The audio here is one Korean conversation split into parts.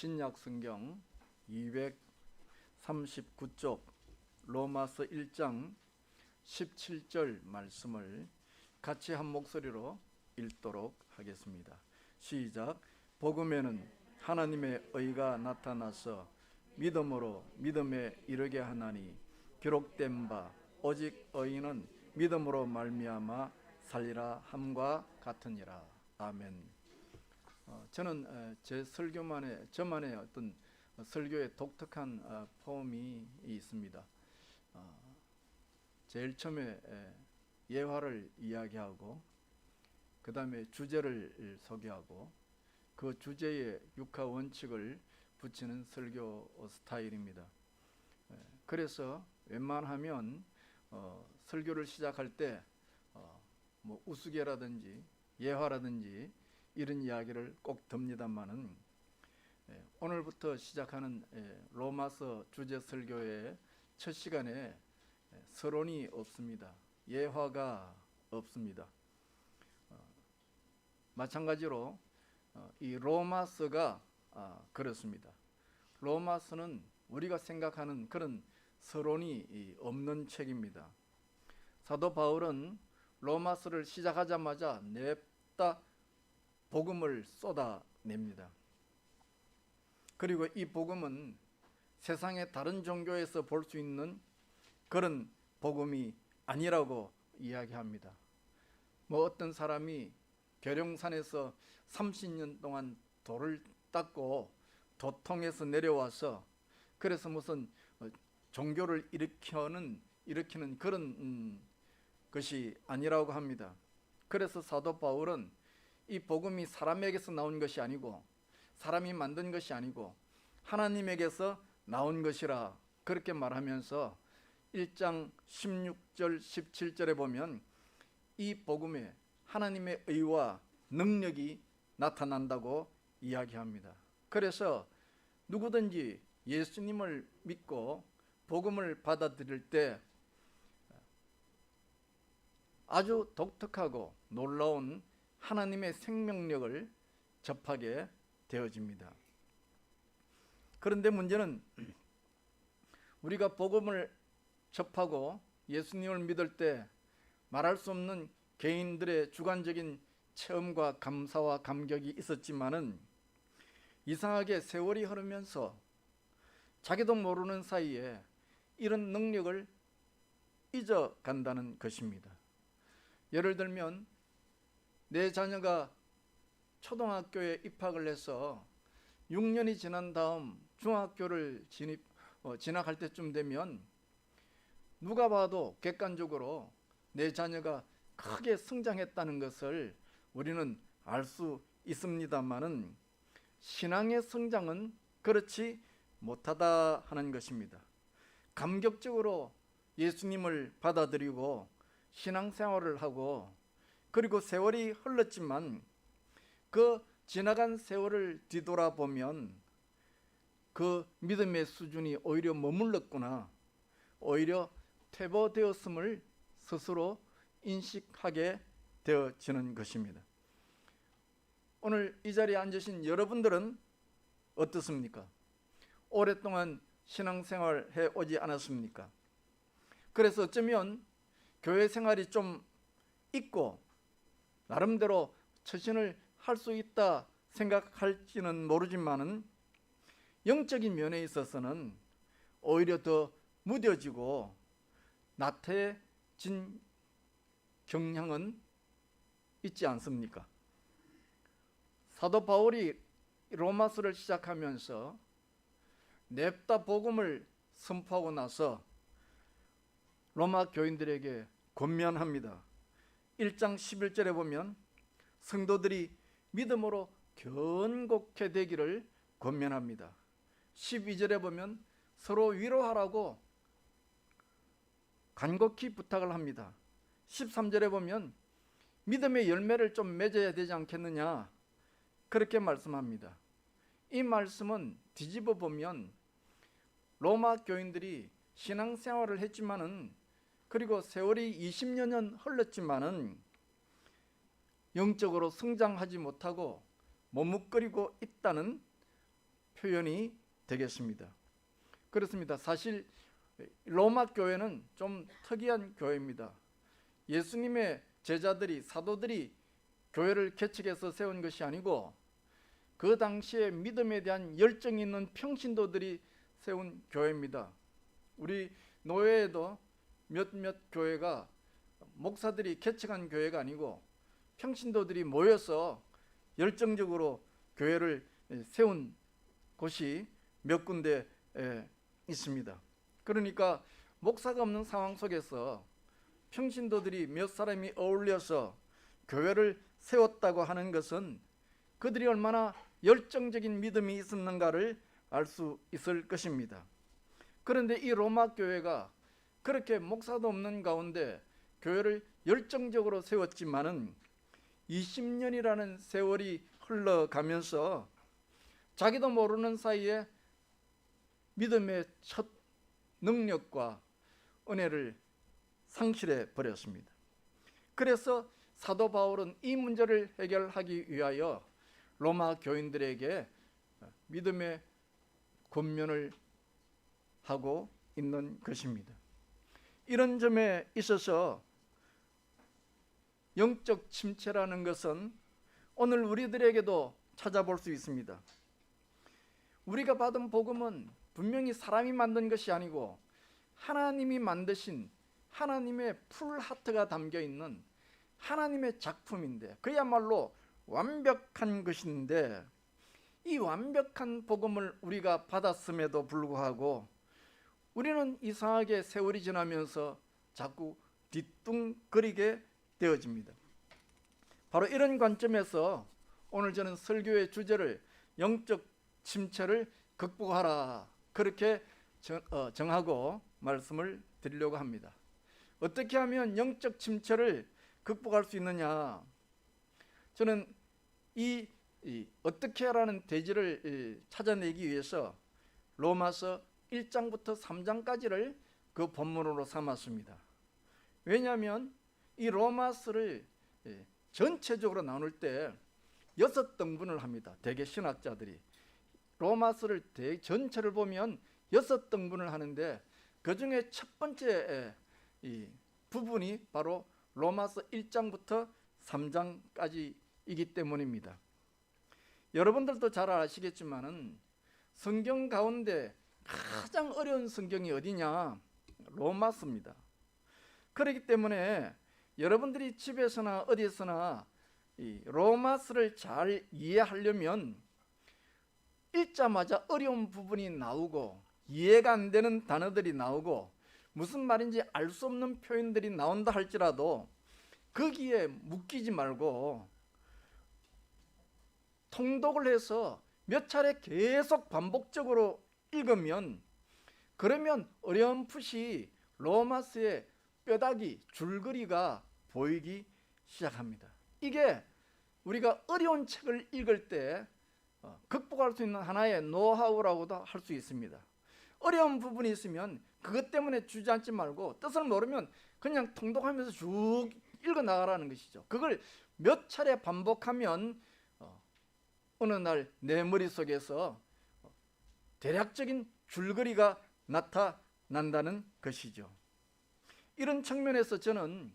신약 성경 239쪽 로마서 1장 17절 말씀을 같이 한 목소리로 읽도록 하겠습니다. 시작. 복음에는 하나님의 의가 나타나서 믿음으로 믿음에 이르게 하나니 기록된 바 오직 의인은 믿음으로 말미암아 살리라 함과 같으니라. 아멘. 저는 제 저만의 어떤 설교의 독특한 폼이 있습니다. 제일 처음에 예화를 이야기하고 그 다음에 주제를 소개하고 그 주제에 육하 원칙을 붙이는 설교 스타일입니다. 그래서 웬만하면 설교를 시작할 때 뭐 우스개라든지 예화라든지 이런 이야기를 꼭 듭니다만은 오늘부터 시작하는 로마서 주제 설교의 첫 시간에 서론이 없습니다. 예화가 없습니다. 마찬가지로 이 로마서가 그렇습니다. 로마서는 우리가 생각하는 그런 서론이 없는 책입니다. 사도 바울은 로마서를 시작하자마자 냅다 복음을 쏟아냅니다. 그리고 이 복음은 세상의 다른 종교에서 볼 수 있는 그런 복음이 아니라고 이야기합니다. 뭐 어떤 사람이 계룡산에서 30년 동안 돌을 닦고 도통에서 내려와서 그래서 무슨 종교를 일으키는 그런 것이 아니라고 합니다. 그래서 사도 바울은 이 복음이 사람에게서 나온 것이 아니고 사람이 만든 것이 아니고 하나님에게서 나온 것이라 그렇게 말하면서 1장 16절 17절에 보면 이 복음에 하나님의 의와 능력이 나타난다고 이야기합니다. 그래서 누구든지 예수님을 믿고 복음을 받아들일 때 아주 독특하고 놀라운 하나님의 생명력을 접하게 되어집니다. 그런데 문제는 우리가 복음을 접하고 예수님을 믿을 때 말할 수 없는 개인들의 주관적인 체험과 감사와 감격이 있었지만은 이상하게 세월이 흐르면서 자기도 모르는 사이에 이런 능력을 잊어간다는 것입니다. 예를 들면 내 자녀가 초등학교에 입학을 해서 6년이 지난 다음 중학교를 진학할 때쯤 되면 누가 봐도 객관적으로 내 자녀가 크게 성장했다는 것을 우리는 알 수 있습니다만은 신앙의 성장은 그렇지 못하다 하는 것입니다. 감격적으로 예수님을 받아들이고 신앙생활을 하고 그리고 세월이 흘렀지만 그 지나간 세월을 뒤돌아보면 그 믿음의 수준이 오히려 머물렀구나, 오히려 퇴보되었음을 스스로 인식하게 되어지는 것입니다. 오늘 이 자리에 앉으신 여러분들은 어떻습니까? 오랫동안 신앙생활 해오지 않았습니까? 그래서 어쩌면 교회 생활이 좀 있고 나름대로 처신을 할 수 있다 생각할지는 모르지만은 영적인 면에 있어서는 오히려 더 무뎌지고 나태해진 경향은 있지 않습니까? 사도 바울이 로마서를 시작하면서 냅다 복음을 선포하고 나서 로마 교인들에게 권면합니다. 1장 11절에 보면 성도들이 믿음으로 견고케 되기를 권면합니다. 12절에 보면 서로 위로하라고 간곡히 부탁을 합니다. 13절에 보면 믿음의 열매를 좀 맺어야 되지 않겠느냐 그렇게 말씀합니다. 이 말씀은 뒤집어 보면 로마 교인들이 신앙생활을 했지만은 그리고 세월이 20여 년 흘렀지만은 영적으로 성장하지 못하고 머뭇거리고 있다는 표현이 되겠습니다. 그렇습니다. 사실 로마 교회는 좀 특이한 교회입니다. 예수님의 제자들이, 사도들이 교회를 개척해서 세운 것이 아니고 그 당시에 믿음에 대한 열정이 있는 평신도들이 세운 교회입니다. 우리 노회에도 몇몇 교회가 목사들이 개척한 교회가 아니고 평신도들이 모여서 열정적으로 교회를 세운 곳이 몇 군데 있습니다. 그러니까 목사가 없는 상황 속에서 평신도들이 몇 사람이 어울려서 교회를 세웠다고 하는 것은 그들이 얼마나 열정적인 믿음이 있었는가를 알 수 있을 것입니다. 그런데 이 로마 교회가 그렇게 목사도 없는 가운데 교회를 열정적으로 세웠지만은 20년이라는 세월이 흘러가면서 자기도 모르는 사이에 믿음의 첫 능력과 은혜를 상실해 버렸습니다. 그래서 사도 바울은 이 문제를 해결하기 위하여 로마 교인들에게 믿음의 권면을 하고 있는 것입니다. 이런 점에 있어서 영적 침체라는 것은 오늘 우리들에게도 찾아볼 수 있습니다. 우리가 받은 복음은 분명히 사람이 만든 것이 아니고 하나님이 만드신 하나님의 풀하트가 담겨 있는 하나님의 작품인데, 그야말로 완벽한 것인데, 이 완벽한 복음을 우리가 받았음에도 불구하고 우리는 이상하게 세월이 지나면서 자꾸 뒤뚱거리게 되어집니다. 바로 이런 관점에서 오늘 저는 설교의 주제를 영적 침체를 극복하라, 그렇게 정하고 말씀을 드리려고 합니다. 어떻게 하면 영적 침체를 극복할 수 있느냐? 저는 이 어떻게 하라는 대지를 찾아내기 위해서 로마서 1장부터 3장까지를 그 본문으로 삼았습니다. 왜냐하면 이 로마서를 전체적으로 나눌 때 6등분을 합니다. 대개 신학자들이 로마서를 전체를 보면 6등분을 하는데 그 중에 첫 번째 이 부분이 바로 로마서 1장부터 3장까지이기 때문입니다. 여러분들도 잘 아시겠지만은 성경 가운데 가장 어려운 성경이 어디냐? 로마서입니다. 그렇기 때문에 여러분들이 집에서나 어디서나 이 로마서를 잘 이해하려면 읽자마자 어려운 부분이 나오고 이해가 안 되는 단어들이 나오고 무슨 말인지 알 수 없는 표현들이 나온다 할지라도 거기에 묶이지 말고 통독을 해서 몇 차례 계속 반복적으로 읽으면, 그러면 어렴풋이 로마서의 뼈다귀, 줄거리가 보이기 시작합니다. 이게 우리가 어려운 책을 읽을 때 극복할 수 있는 하나의 노하우라고도 할 수 있습니다. 어려운 부분이 있으면 그것 때문에 주저앉지 말고 뜻을 모르면 그냥 통독하면서 쭉 읽어 나가라는 것이죠. 그걸 몇 차례 반복하면 어느 날 내 머릿속에서 대략적인 줄거리가 나타난다는 것이죠. 이런 측면에서 저는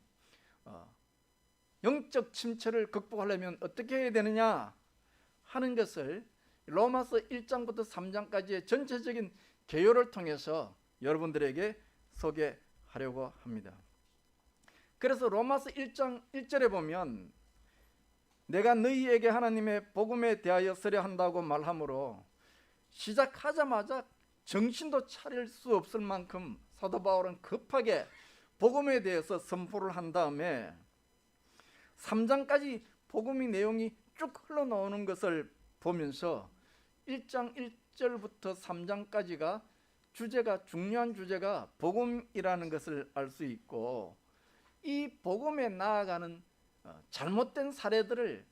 영적 침체를 극복하려면 어떻게 해야 되느냐 하는 것을 로마서 1장부터 3장까지의 전체적인 개요를 통해서 여러분들에게 소개하려고 합니다. 그래서 로마서 1장 1절에 보면 내가 너희에게 하나님의 복음에 대하여 쓰려 한다고 말하므로 시작하자마자 정신도 차릴 수 없을 만큼 사도 바울은 급하게 복음에 대해서 선포를 한 다음에 3장까지 복음의 내용이 쭉 흘러나오는 것을 보면서 1장 1절부터 3장까지가 중요한 주제가 복음이라는 것을 알 수 있고, 이 복음에 나아가는 잘못된 사례들을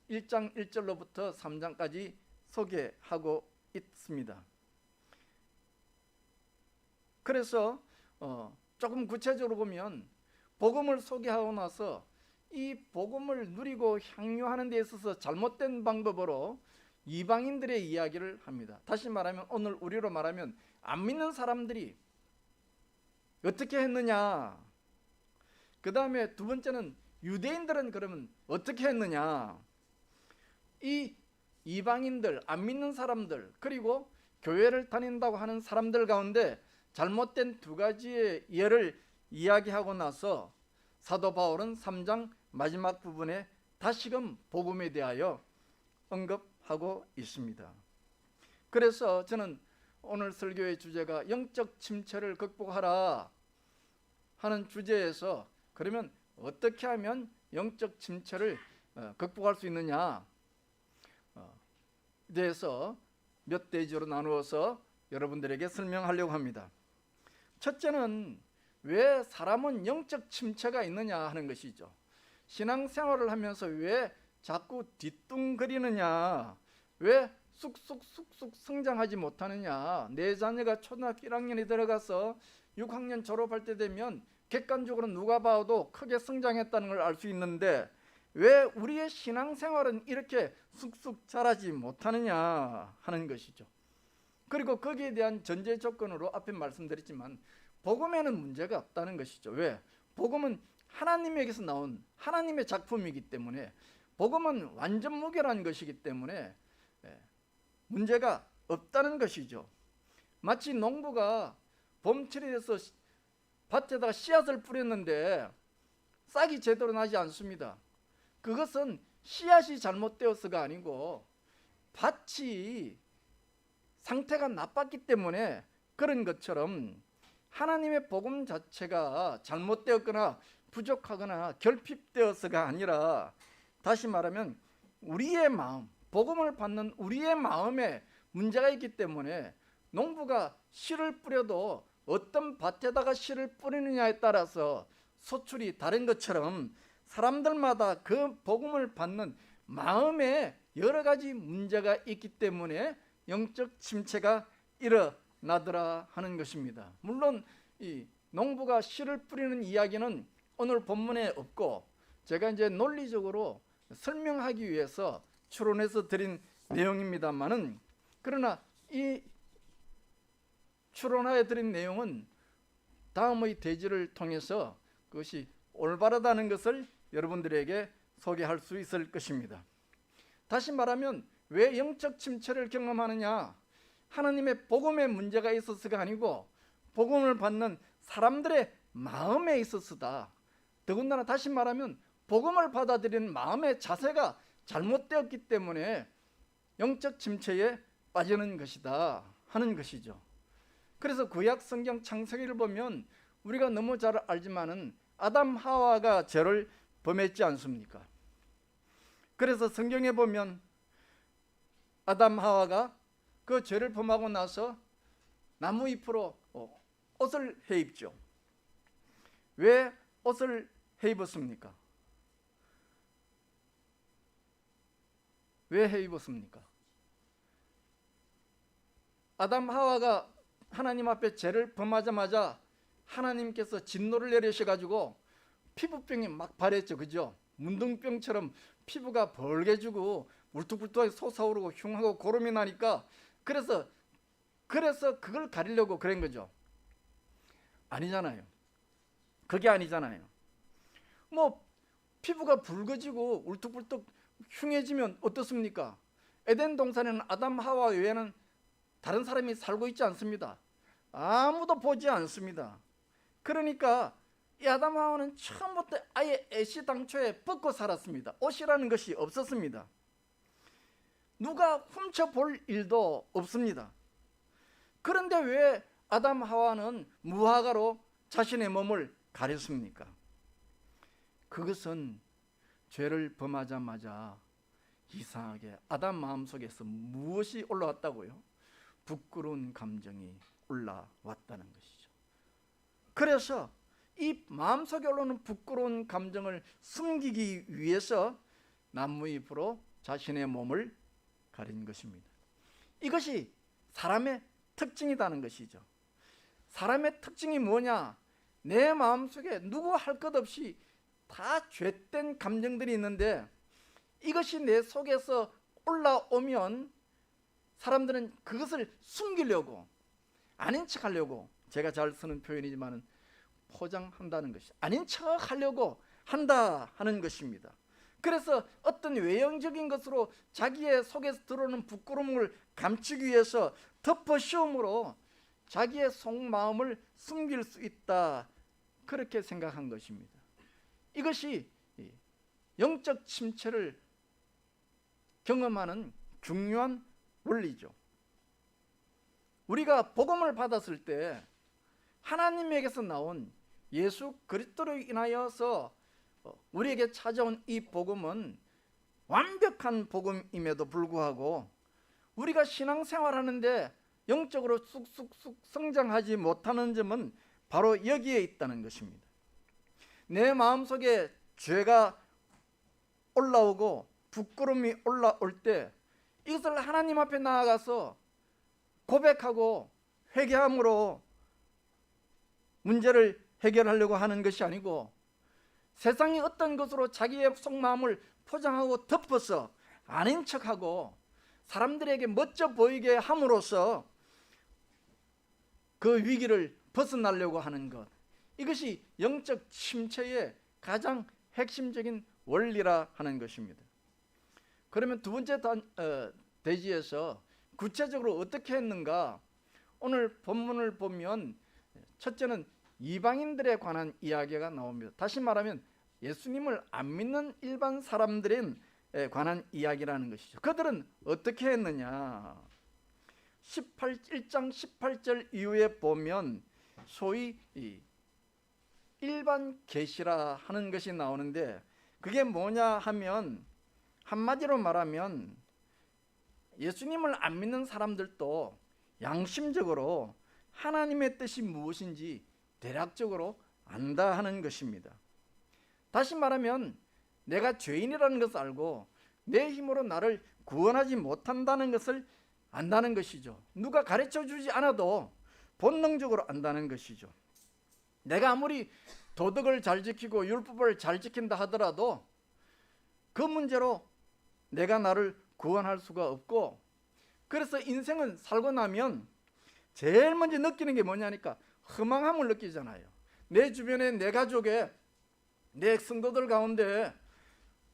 1장 1절로부터 3장까지 소개하고 있습니다. 그래서 조금 구체적으로 보면 복음을 소개하고 나서 이 복음을 누리고 향유하는 데 있어서 잘못된 방법으로 이방인들의 이야기를 합니다. 다시 말하면 오늘 우리로 말하면 안 믿는 사람들이 어떻게 했느냐. 그 다음에 두 번째는 유대인들은 그러면 어떻게 했느냐. 이 이방인들, 안 믿는 사람들, 그리고 교회를 다닌다고 하는 사람들 가운데 잘못된 두 가지의 예를 이야기하고 나서 사도 바울은 3장 마지막 부분에 다시금 복음에 대하여 언급하고 있습니다. 그래서 저는 오늘 설교의 주제가 영적 침체를 극복하라 하는 주제에서 그러면 어떻게 하면 영적 침체를 극복할 수 있느냐 대해서 몇 대지로 나누어서 여러분들에게 설명하려고 합니다. 첫째는 왜 사람은 영적 침체가 있느냐 하는 것이죠. 신앙생활을 하면서 왜 자꾸 뒤뚱거리느냐, 왜 쑥쑥 성장하지 못하느냐. 내 자녀가 초등학교 1학년이 들어가서 6학년 졸업할 때 되면 객관적으로 누가 봐도 크게 성장했다는 걸 알 수 있는데 왜 우리의 신앙생활은 이렇게 쑥쑥 자라지 못하느냐 하는 것이죠. 그리고 거기에 대한 전제 조건으로 앞에 말씀드렸지만 복음에는 문제가 없다는 것이죠. 왜? 복음은 하나님에게서 나온 하나님의 작품이기 때문에, 복음은 완전 무결한 것이기 때문에 문제가 없다는 것이죠. 마치 농부가 봄철이 돼서 밭에다가 씨앗을 뿌렸는데 싹이 제대로 나지 않습니다. 그것은 씨앗이 잘못되어서가 아니고 밭이 상태가 나빴기 때문에 그런 것처럼 하나님의 복음 자체가 잘못되었거나 부족하거나 결핍되어서가 아니라, 다시 말하면 우리의 마음, 복음을 받는 우리의 마음에 문제가 있기 때문에 농부가 씨를 뿌려도 어떤 밭에다가 씨를 뿌리느냐에 따라서 소출이 다른 것처럼 사람들마다 그 복음을 받는 마음에 여러 가지 문제가 있기 때문에 영적 침체가 일어나더라 하는 것입니다. 물론 이 농부가 씨를 뿌리는 이야기는 오늘 본문에 없고 제가 이제 논리적으로 설명하기 위해서 추론해서 드린 내용입니다만은, 그러나 이 추론하여 드린 내용은 다음의 대지를 통해서 그것이 올바르다는 것을 여러분들에게 소개할 수 있을 것입니다. 다시 말하면 왜 영적 침체를 경험하느냐? 하나님의 복음에 문제가 있어서가 아니고 복음을 받는 사람들의 마음에 있어서다. 더군다나 다시 말하면 복음을 받아들이는 마음의 자세가 잘못되었기 때문에 영적 침체에 빠지는 것이다 하는 것이죠. 그래서 구약 성경 창세기를 보면 우리가 너무 잘 알지만은 아담 하와가 죄를 범했지 않습니까? 그래서 성경에 보면 아담 하와가 그 죄를 범하고 나서 나무 잎으로 옷을 해 입죠. 왜 옷을 해 입었습니까? 왜 해 입었습니까? 아담 하와가 하나님 앞에 죄를 범하자마자 하나님께서 진노를 내리셔가지고 피부병이 막 발했죠. 그죠? 문둥병처럼 피부가 벌개지고 울퉁불퉁하게 솟아오르고 흉하고 고름이 나니까 그래서 그걸 가리려고 그런 거죠. 아니잖아요. 그게 아니잖아요. 뭐 피부가 붉어지고 울퉁불퉁 흉해지면 어떻습니까? 에덴 동산에는 아담 하와 외에는 다른 사람이 살고 있지 않습니다. 아무도 보지 않습니다. 그러니까 이 아담 하와는 처음부터 아예 애시당초에 벗고 살았습니다. 옷이라는 것이 없었습니다. 누가 훔쳐볼 일도 없습니다. 그런데 왜 아담 하와는 무화과로 자신의 몸을 가렸습니까? 그것은 죄를 범하자마자 이상하게 아담 마음속에서 무엇이 올라왔다고요? 부끄러운 감정이 올라왔다는 것이죠. 그래서 이 마음속에 올라오는 부끄러운 감정을 숨기기 위해서 나무잎으로 자신의 몸을 가린 것입니다. 이것이 사람의 특징이라는 것이죠. 사람의 특징이 뭐냐? 내 마음속에 누구 할 것 없이 다 죄된 감정들이 있는데 이것이 내 속에서 올라오면 사람들은 그것을 숨기려고, 아닌 척하려고, 제가 잘 쓰는 표현이지만 포장한다는 것이, 아닌 척하려고 한다 하는 것입니다. 그래서 어떤 외형적인 것으로 자기의 속에서 들어오는 부끄러움을 감추기 위해서 덮어 씌움으로 자기의 속마음을 숨길 수 있다, 그렇게 생각한 것입니다. 이것이 영적 침체를 경험하는 중요한 원리죠. 우리가 복음을 받았을 때 하나님에게서 나온 예수 그리스도로 인하여서 우리에게 찾아온 이 복음은 완벽한 복음임에도 불구하고 우리가 신앙생활하는데 영적으로 쑥쑥쑥 성장하지 못하는 점은 바로 여기에 있다는 것입니다. 내 마음속에 죄가 올라오고 부끄러움이 올라올 때 이것을 하나님 앞에 나아가서 고백하고 회개함으로 문제를 해결하려고 하는 것이 아니고 세상의 어떤 것으로 자기의 속마음을 포장하고 덮어서 아닌 척하고 사람들에게 멋져 보이게 함으로써 그 위기를 벗어나려고 하는 것, 이것이 영적 침체의 가장 핵심적인 원리라 하는 것입니다. 그러면 두 번째 대지에서 구체적으로 어떻게 했는가? 오늘 본문을 보면 첫째는 이방인들에 관한 이야기가 나옵니다. 다시 말하면 예수님을 안 믿는 일반 사람들에 관한 이야기라는 것이죠. 그들은 어떻게 했느냐? 1장 18절 이후에 보면 소위 일반 계시라 하는 것이 나오는데, 그게 뭐냐 하면 한마디로 말하면 예수님을 안 믿는 사람들도 양심적으로 하나님의 뜻이 무엇인지 대략적으로 안다 하는 것입니다. 다시 말하면 내가 죄인이라는 것을 알고 내 힘으로 나를 구원하지 못한다는 것을 안다는 것이죠. 누가 가르쳐 주지 않아도 본능적으로 안다는 것이죠. 내가 아무리 도덕을 잘 지키고 율법을 잘 지킨다 하더라도 그 문제로 내가 나를 구원할 수가 없고, 그래서 인생은 살고 나면 제일 먼저 느끼는 게 뭐냐니까 허망함을 느끼잖아요. 내 주변에 내 가족에 내 성도들 가운데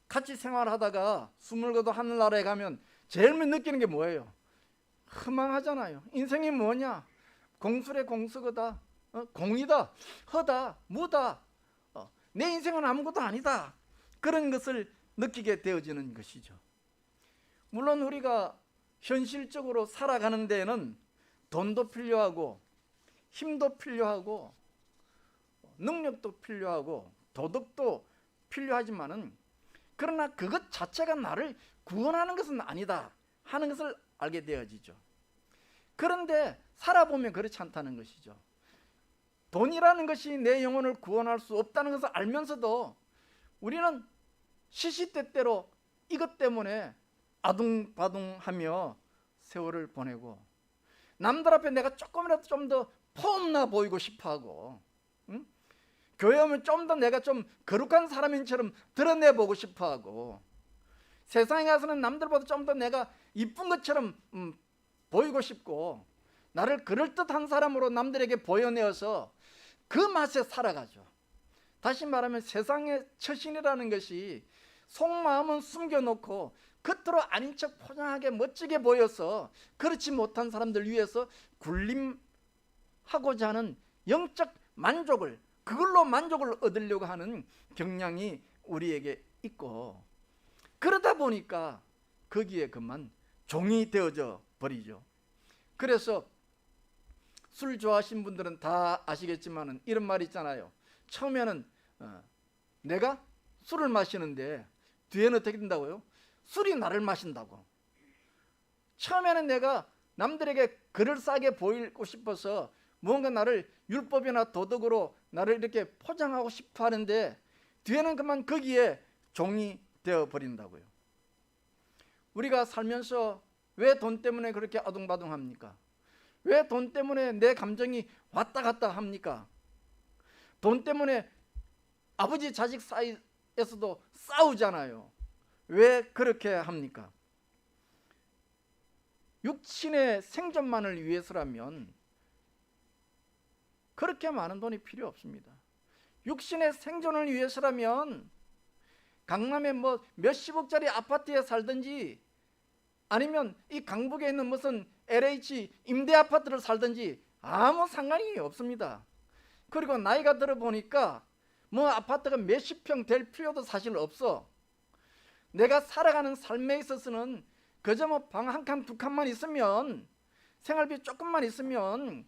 같이 생활하다가 숨을 거둬 하늘나라에 가면 제일 먼저 느끼는 게 뭐예요? 허망하잖아요. 인생이 뭐냐? 공술의 공수거다, 공이다, 허다, 무다, 내 인생은 아무것도 아니다, 그런 것을 느끼게 되어지는 것이죠. 물론 우리가 현실적으로 살아가는 데에는 돈도 필요하고 힘도 필요하고 능력도 필요하고 도덕도 필요하지만은, 그러나 그것 자체가 나를 구원하는 것은 아니다 하는 것을 알게 되어지죠. 그런데 살아보면 그렇지 않다는 것이죠. 돈이라는 것이 내 영혼을 구원할 수 없다는 것을 알면서도 우리는 시시때때로 이것 때문에 아둥바둥하며 세월을 보내고, 남들 앞에 내가 조금이라도 좀 더 폼나 보이고 싶어하고, 교회 오면 좀 더 내가 좀 거룩한 사람인처럼 드러내보고 싶어하고, 세상에 가서는 남들보다 좀 더 내가 이쁜 것처럼 보이고 싶고, 나를 그럴듯한 사람으로 남들에게 보여내어서 그 맛에 살아가죠. 다시 말하면 세상의 처신이라는 것이 속마음은 숨겨놓고 겉으로 아닌 척 포장하게 멋지게 보여서 그렇지 못한 사람들 위해서 굴림하고자 하는 영적 만족을, 그걸로 만족을 얻으려고 하는 경향이 우리에게 있고, 그러다 보니까 거기에 그만 종이 되어져 버리죠. 그래서 술 좋아하시는 분들은 다 아시겠지만 이런 말이 있잖아요. 처음에는 내가 술을 마시는데 뒤에는 어떻게 된다고요? 술이 나를 마신다고. 처음에는 내가 남들에게 그럴싸하게 보이고 싶어서 무언가 나를 율법이나 도덕으로 나를 이렇게 포장하고 싶어 하는데 뒤에는 그만 거기에 종이 되어 버린다고요. 우리가 살면서 왜 돈 때문에 그렇게 아둥바둥합니까? 왜 돈 때문에 내 감정이 왔다 갔다 합니까? 돈 때문에 아버지 자식 사이에서도 싸우잖아요. 왜 그렇게 합니까? 육신의 생존만을 위해서라면 그렇게 많은 돈이 필요 없습니다. 육신의 생존을 위해서라면 강남에 뭐 몇십억짜리 아파트에 살든지 아니면 이 강북에 있는 무슨 LH 임대 아파트를 살든지 아무 상관이 없습니다. 그리고 나이가 들어 보니까 뭐 아파트가 몇십 평 될 필요도 사실 없어. 내가 살아가는 삶에 있어서는 그저 뭐 방 한 칸, 두 칸만 있으면, 생활비 조금만 있으면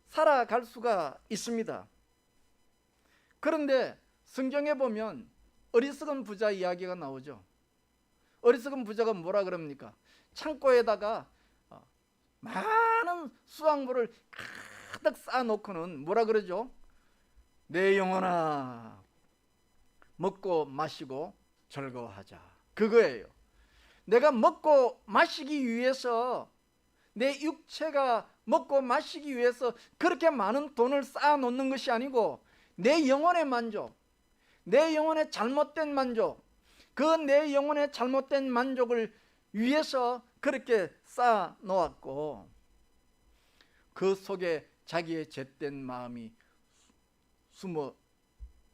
살아갈 수가 있습니다. 그런데 성경에 보면 어리석은 부자 이야기가 나오죠. 어리석은 부자가 뭐라 그럽니까? 창고에다가 많은 수확물을 가득 쌓아놓고는 뭐라 그러죠? 내 영혼아 먹고 마시고 즐거워하자. 그거예요. 내가 먹고 마시기 위해서, 내 육체가 먹고 마시기 위해서 그렇게 많은 돈을 쌓아놓는 것이 아니고 내 영혼의 만족, 내 영혼의 잘못된 만족, 그 내 영혼의 잘못된 만족을 위해서 그렇게 쌓아놓았고 그 속에 자기의 잿된 마음이 숨어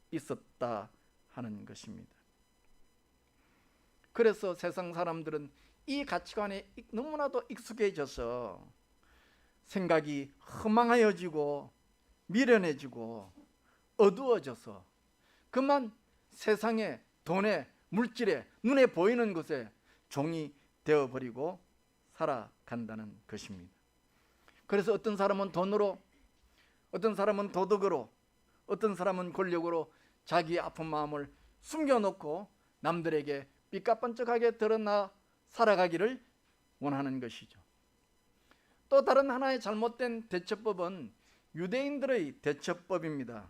있었다 하는 것입니다. 그래서 세상 사람들은 이 가치관에 너무나도 익숙해져서 생각이 허망해지고 미련해지고 어두워져서 그만 세상에, 돈에, 물질에, 눈에 보이는 것에 종이 되어버리고 살아간다는 것입니다. 그래서 어떤 사람은 돈으로, 어떤 사람은 도덕으로, 어떤 사람은 권력으로 자기의 아픈 마음을 숨겨놓고 남들에게 삐까뻔쩍하게 드러나 살아가기를 원하는 것이죠. 또 다른 하나의 잘못된 대처법은 유대인들의 대처법입니다.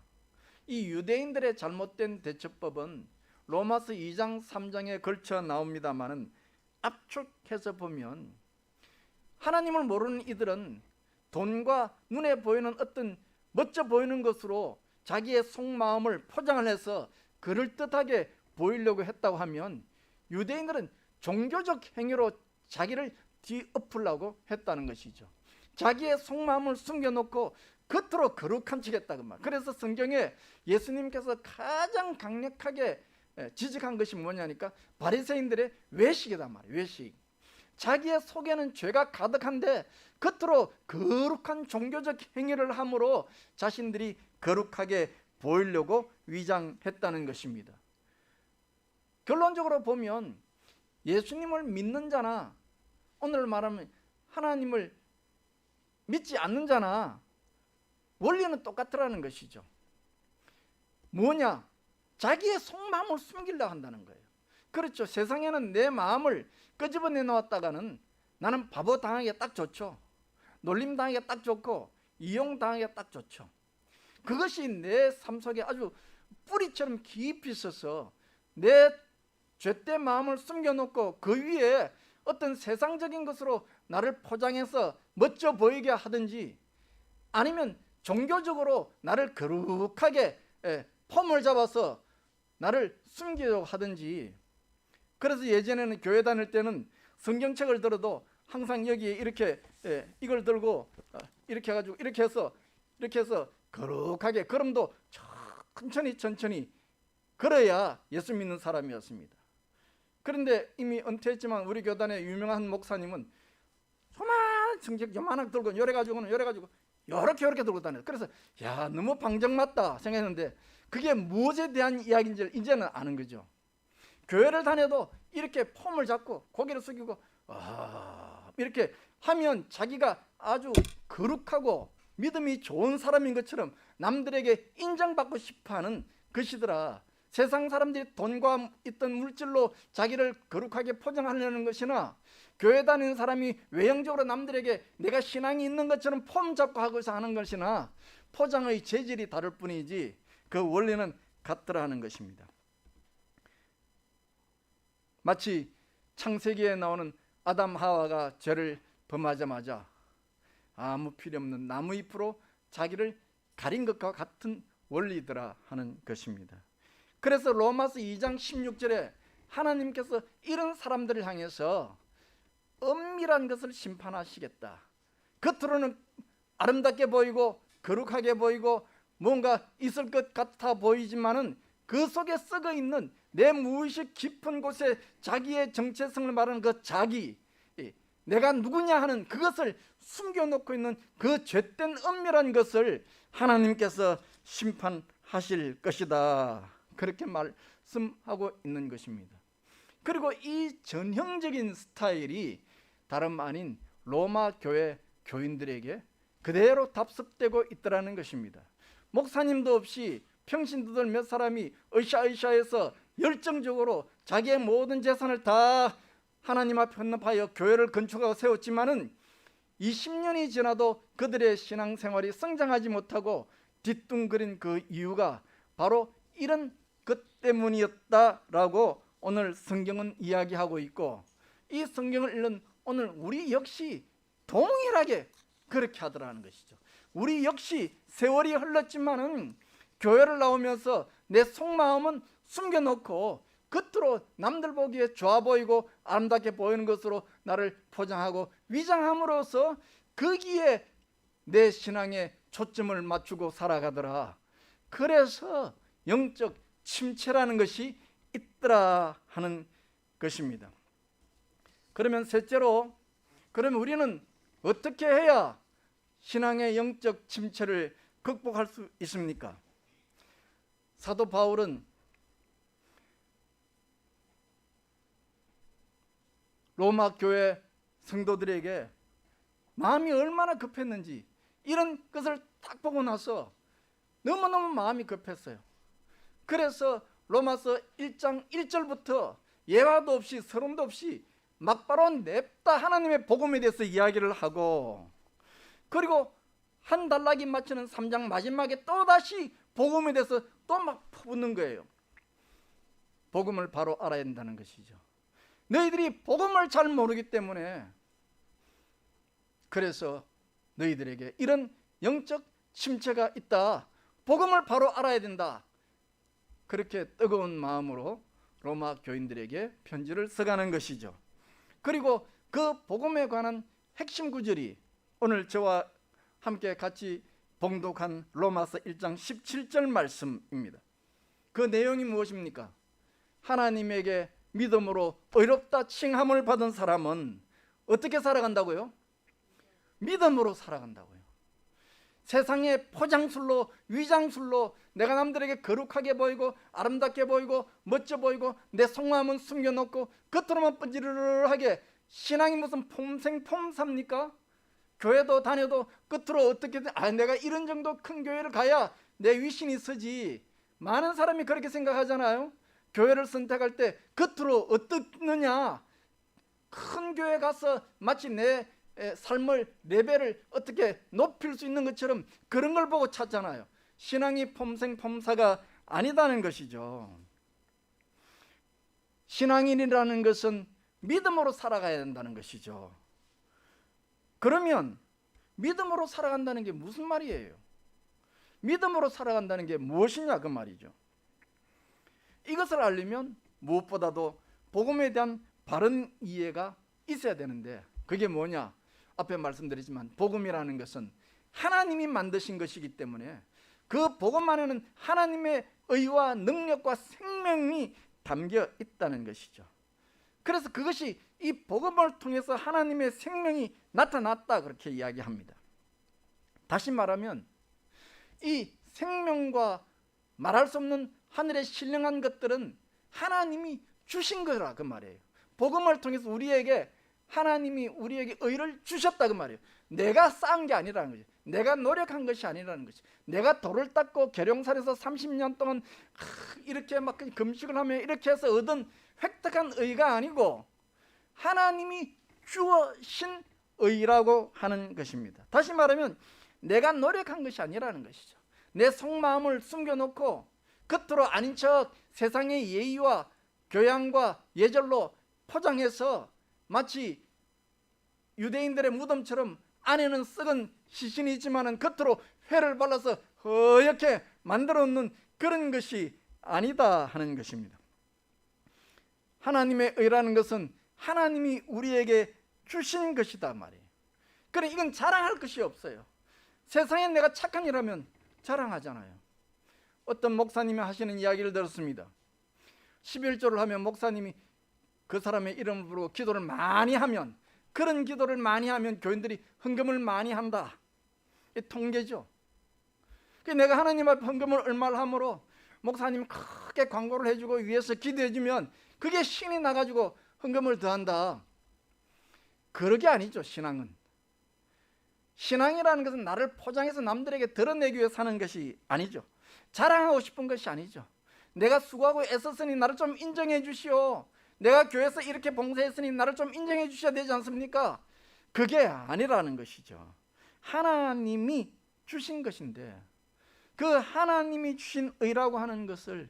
이 유대인들의 잘못된 대처법은 로마서 2장 3장에 걸쳐 나옵니다마는 압축해서 보면 하나님을 모르는 이들은 돈과 눈에 보이는 어떤 멋져 보이는 것으로 자기의 속마음을 포장을 해서 그럴듯하게 보이려고 했다고 하면 유대인들은 종교적 행위로 자기를 뒤엎으려고 했다는 것이죠. 자기의 속마음을 숨겨놓고 겉으로 거룩한 척했다 그 말. 그래서 성경에 예수님께서 가장 강력하게 지적한 것이 뭐냐니까 바리새인들의 외식이단 말이에요. 외식. 자기의 속에는 죄가 가득한데 겉으로 거룩한 종교적 행위를 함으로 자신들이 거룩하게 보이려고 위장했다는 것입니다. 결론적으로 보면 예수님을 믿는 자나 오늘 말하면 하나님을 믿지 않는 자나 원리는 똑같더라는 것이죠. 뭐냐? 자기의 속마음을 숨기려고 한다는 거예요. 그렇죠. 세상에는 내 마음을 끄집어내 놓았다가는 나는 바보 당하기가 딱 좋죠. 놀림 당하기가 딱 좋고 이용 당하기가 딱 좋죠. 그것이 내 삶 속에 아주 뿌리처럼 깊이 있어서 내 죄된 마음을 숨겨놓고 그 위에 어떤 세상적인 것으로 나를 포장해서 멋져 보이게 하든지 아니면 종교적으로 나를 거룩하게 폼을 잡아서 나를 숨기려고 하든지. 그래서 예전에는 교회 다닐 때는 성경책을 들어도 항상 여기에 이렇게 이걸 들고 이렇게 해가지고 이렇게 해서 거룩하게 걸음도 천천히 걸어야 예수 믿는 사람이었습니다. 그런데 이미 은퇴했지만 우리 교단의 유명한 목사님은 조그만 성경 요만하게 들고 요래가지고 이렇게 들고 다녀요. 그래서 야 너무 방정맞다 생각했는데 그게 무엇에 대한 이야기인지 이제는 아는 거죠. 교회를 다녀도 이렇게 폼을 잡고 고개를 숙이고 이렇게 하면 자기가 아주 거룩하고 믿음이 좋은 사람인 것처럼 남들에게 인정받고 싶어하는 것이더라. 세상 사람들이 돈과 있던 물질로 자기를 거룩하게 포장하려는 것이나 교회 다니는 사람이 외형적으로 남들에게 내가 신앙이 있는 것처럼 폼 잡고 하고서 하는 것이나 포장의 재질이 다를 뿐이지 그 원리는 같더라 하는 것입니다. 마치 창세기에 나오는 아담 하와가 죄를 범하자마자 아무 필요 없는 나무 잎으로 자기를 가린 것과 같은 원리더라 하는 것입니다. 그래서 로마서 2장 16절에 하나님께서 이런 사람들을 향해서 은밀한 것을 심판하시겠다. 겉으로는 아름답게 보이고 거룩하게 보이고 뭔가 있을 것 같아 보이지만은 그 속에 썩어 있는 내 무의식 깊은 곳에 자기의 정체성을 말하는 그 자기, 내가 누구냐 하는 그것을 숨겨놓고 있는 그 죄된 은밀한 것을 하나님께서 심판하실 것이다. 그렇게 말씀하고 있는 것입니다. 그리고 이 전형적인 스타일이 다름 아닌 로마 교회 교인들에게 그대로 답습되고 있더라는 것입니다. 목사님도 없이 평신도들 몇 사람이 으쌰으쌰해서 열정적으로 자기의 모든 재산을 다 하나님 앞에 헌납하여 교회를 건축하고 세웠지만은 20년이 지나도 그들의 신앙생활이 성장하지 못하고 뒤뚱거린 그 이유가 바로 이런 것 때문이었다라고 오늘 성경은 이야기하고 있고, 이 성경을 읽는 오늘 우리 역시 동일하게 그렇게 하더라는 것이죠. 우리 역시 세월이 흘렀지만은 교회를 나오면서 내 속마음은 숨겨놓고 겉으로 남들 보기에 좋아 보이고 아름답게 보이는 것으로 나를 포장하고 위장함으로써 거기에 내 신앙에 초점을 맞추고 살아가더라. 그래서 영적 침체라는 것이 있더라 하는 것입니다. 그러면 셋째로, 그러면 우리는 어떻게 해야 신앙의 영적 침체를 극복할 수 있습니까? 사도 바울은 로마 교회 성도들에게 마음이 얼마나 급했는지 이런 것을 딱 보고 나서 너무너무 마음이 급했어요. 그래서 로마서 1장 1절부터 예화도 없이 서론도 없이 막바로 냅다 하나님의 복음에 대해서 이야기를 하고, 그리고 한 단락이 맞추는 3장 마지막에 또다시 복음에 대해서 또 막 퍼붓는 거예요. 복음을 바로 알아야 된다는 것이죠. 너희들이 복음을 잘 모르기 때문에 그래서 너희들에게 이런 영적 침체가 있다. 복음을 바로 알아야 된다. 그렇게 뜨거운 마음으로 로마 교인들에게 편지를 써가는 것이죠. 그리고 그 복음에 관한 핵심 구절이 오늘 저와 함께 같이 봉독한 로마서 1장 17절 말씀입니다. 그 내용이 무엇입니까? 하나님에게 믿음으로 의롭다 칭함을 받은 사람은 어떻게 살아간다고요? 믿음으로 살아간다고요. 세상의 포장술로 위장술로 내가 남들에게 거룩하게 보이고 아름답게 보이고 멋져 보이고 내 속마음은 숨겨놓고 겉으로만 뻔지르르하게 신앙이 무슨 폼생폼사입니까? 교회도 다녀도 끝으로 어떻게든 내가 이런 정도 큰 교회를 가야 내 위신이 서지. 많은 사람이 그렇게 생각하잖아요. 교회를 선택할 때 겉으로 어떻느냐, 큰 교회 가서 마치 내 삶을 레벨을 어떻게 높일 수 있는 것처럼 그런 걸 보고 찾잖아요. 신앙이 폼생폼사가 아니다는 것이죠. 신앙인이라는 것은 믿음으로 살아가야 된다는 것이죠. 그러면 믿음으로 살아간다는 게 무슨 말이에요? 믿음으로 살아간다는 게 무엇이냐 그 말이죠. 이것을 알려면 무엇보다도 복음에 대한 바른 이해가 있어야 되는데, 그게 뭐냐? 앞에 말씀드렸지만 복음이라는 것은 하나님이 만드신 것이기 때문에 그 복음 안에는 하나님의 의와 능력과 생명이 담겨 있다는 것이죠. 그래서 그것이 이 복음을 통해서 하나님의 생명이 나타났다 그렇게 이야기합니다. 다시 말하면 이 생명과 말할 수 없는 하늘의 신령한 것들은 하나님이 주신 거라 그 말이에요. 복음을 통해서 우리에게 하나님이 우리에게 의를 주셨다 그 말이에요. 내가 쌓은 게 아니라는 거죠. 내가 노력한 것이 아니라는 거죠. 내가 돌을 닦고 계룡산에서 30년 동안 이렇게 막 금식을 하며 이렇게 해서 얻은 획득한 의가 아니고 하나님이 주어신 의라고 하는 것입니다. 다시 말하면 내가 노력한 것이 아니라는 것이죠. 내 속마음을 숨겨놓고 겉으로 아닌 척 세상의 예의와 교양과 예절로 포장해서 마치 유대인들의 무덤처럼 안에는 썩은 시신이 있지만은 겉으로 회를 발라서 허옇게 만들어 놓는 그런 것이 아니다 하는 것입니다. 하나님의 의라는 것은 하나님이 우리에게 주신 것이다 말이에요. 그러니 이건 자랑할 것이 없어요. 세상에 내가 착한 일하면 자랑하잖아요. 어떤 목사님이 하시는 이야기를 들었습니다. 11조를 하면 목사님이 그 사람의 이름을 부르고 기도를 많이 하면, 그런 기도를 많이 하면 교인들이 헌금을 많이 한다. 이 통계죠. 내가 하나님 앞에 헌금을 얼마를 함으로 목사님이 크게 광고를 해주고 위에서 기도해주면 그게 신이 나가지고 헌금을 더한다. 그런 게 아니죠. 신앙이라는 것은 나를 포장해서 남들에게 드러내기 위해 사는 것이 아니죠. 자랑하고 싶은 것이 아니죠. 내가 수고하고 애썼으니 나를 좀 인정해 주시오. 내가 교회에서 이렇게 봉사했으니 나를 좀 인정해 주셔야 되지 않습니까? 그게 아니라는 것이죠. 하나님이 주신 것인데 그 하나님이 주신 의라고 하는 것을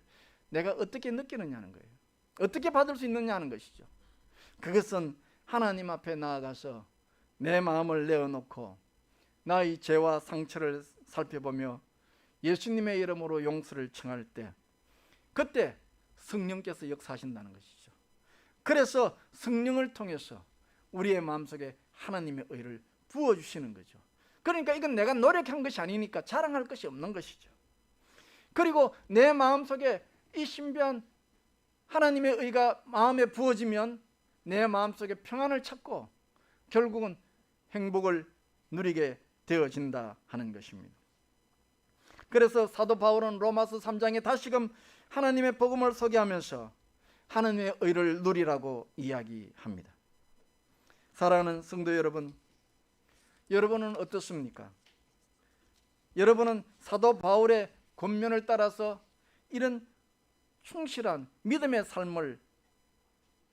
내가 어떻게 느끼느냐는 거예요. 어떻게 받을 수 있느냐는 것이죠. 그것은 하나님 앞에 나아가서 내 마음을 내어놓고 나의 죄와 상처를 살펴보며 예수님의 이름으로 용서를 청할 때, 그때 성령께서 역사하신다는 것이죠. 그래서 성령을 통해서 우리의 마음속에 하나님의 의를 부어주시는 거죠. 그러니까 이건 내가 노력한 것이 아니니까 자랑할 것이 없는 것이죠. 그리고 내 마음속에 이 신비한 하나님의 의가 마음에 부어지면 내 마음속에 평안을 찾고 결국은 행복을 누리게 되어진다 하는 것입니다. 그래서 사도 바울은 로마서 3장에 다시금 하나님의 복음을 소개하면서 하나님의 의를 누리라고 이야기합니다. 사랑하는 성도 여러분, 여러분은 어떻습니까? 여러분은 사도 바울의 권면을 따라서 이런 충실한 믿음의 삶을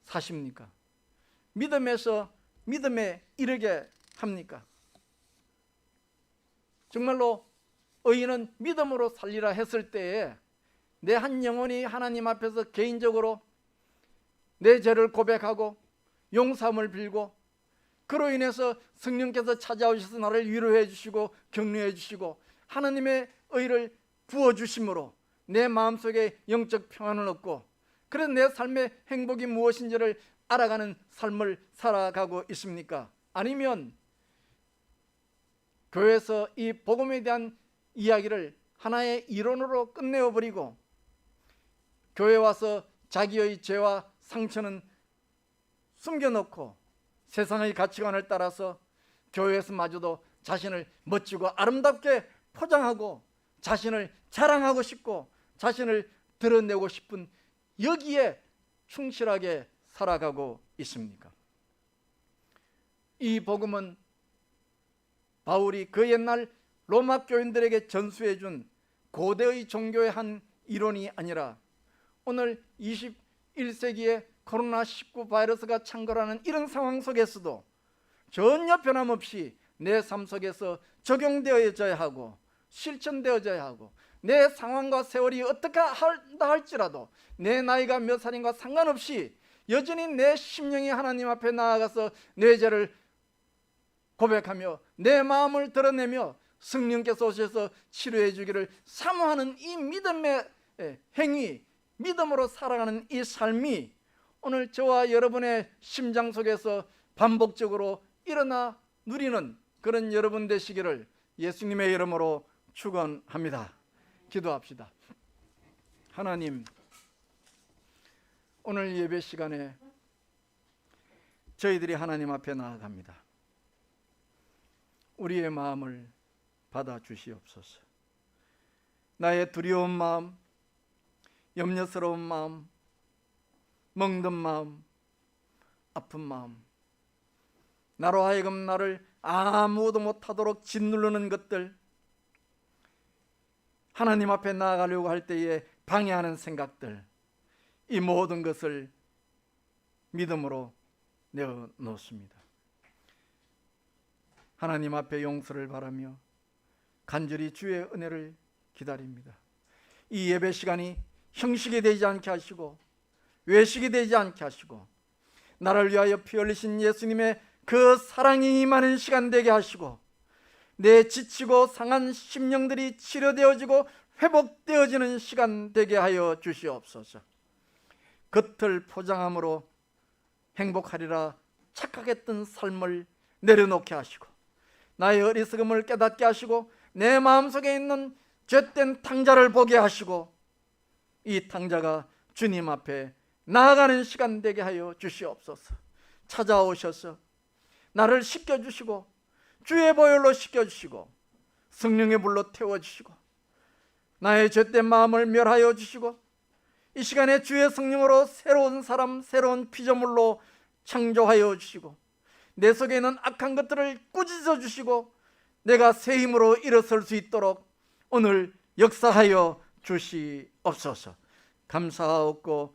사십니까? 믿음에서 믿음에 이르게 합니까? 정말로 의인은 믿음으로 살리라 했을 때에 내 한 영혼이 하나님 앞에서 개인적으로 내 죄를 고백하고 용서함을 빌고 그로 인해서 성령께서 찾아오셔서 나를 위로해 주시고 격려해 주시고 하나님의 의를 부어주심으로 내 마음속에 영적 평안을 얻고 그래서 내 삶의 행복이 무엇인지를 알아가는 삶을 살아가고 있습니까? 아니면 교회에서 이 복음에 대한 이야기를 하나의 이론으로 끝내어버리고 교회 와서 자기의 죄와 상처는 숨겨놓고 세상의 가치관을 따라서 교회에서마저도 자신을 멋지고 아름답게 포장하고 자신을 자랑하고 싶고 자신을 드러내고 싶은 여기에 충실하게 살아가고 있습니까? 이 복음은 바울이 그 옛날 로마 교인들에게 전수해 준 고대의 종교의 한 이론이 아니라 오늘 21세기에 코로나19 바이러스가 창궐하는 이런 상황 속에서도 전혀 변함없이 내 삶 속에서 적용되어져야 하고 실천되어져야 하고 내 상황과 세월이 어떻게 한다 할지라도 내 나이가 몇 살인가 상관없이 여전히 내 심령이 하나님 앞에 나아가서 내 죄를 고백하며 내 마음을 드러내며 성령께서 오셔서 치료해 주기를 사모하는 이 믿음의 행위, 믿음으로 살아가는 이 삶이 오늘 저와 여러분의 심장 속에서 반복적으로 일어나 누리는 그런 여러분 되시기를 예수님의 이름으로 축원합니다. 기도합시다. 하나님, 오늘 예배 시간에 저희들이 하나님 앞에 나아갑니다. 우리의 마음을 받아 주시옵소서. 나의 두려운 마음, 염려스러운 마음, 멍든 마음, 아픈 마음, 나로 하여금 나를 아무도 못하도록 짓누르는 것들, 하나님 앞에 나아가려고 할 때에 방해하는 생각들, 이 모든 것을 믿음으로 내어놓습니다. 하나님 앞에 용서를 바라며 간절히 주의 은혜를 기다립니다. 이 예배 시간이 형식이 되지 않게 하시고 외식이 되지 않게 하시고 나를 위하여 피 흘리신 예수님의 그 사랑이 임하는 시간 되게 하시고 내 지치고 상한 심령들이 치료되어지고 회복되어지는 시간 되게 하여 주시옵소서. 겉을 포장함으로 행복하리라 착각했던 삶을 내려놓게 하시고 나의 어리석음을 깨닫게 하시고 내 마음속에 있는 죄된 탕자를 보게 하시고 이 탕자가 주님 앞에 나아가는 시간 되게 하여 주시옵소서. 찾아오셔서 나를 씻겨주시고 주의 보혈로 씻겨주시고 성령의 불로 태워주시고 나의 죄된 마음을 멸하여 주시고 이 시간에 주의 성령으로 새로운 사람, 새로운 피조물로 창조하여 주시고 내 속에 있는 악한 것들을 꾸짖어 주시고 내가 새 힘으로 일어설 수 있도록 오늘 역사하여 주시옵소서. 감사하옵고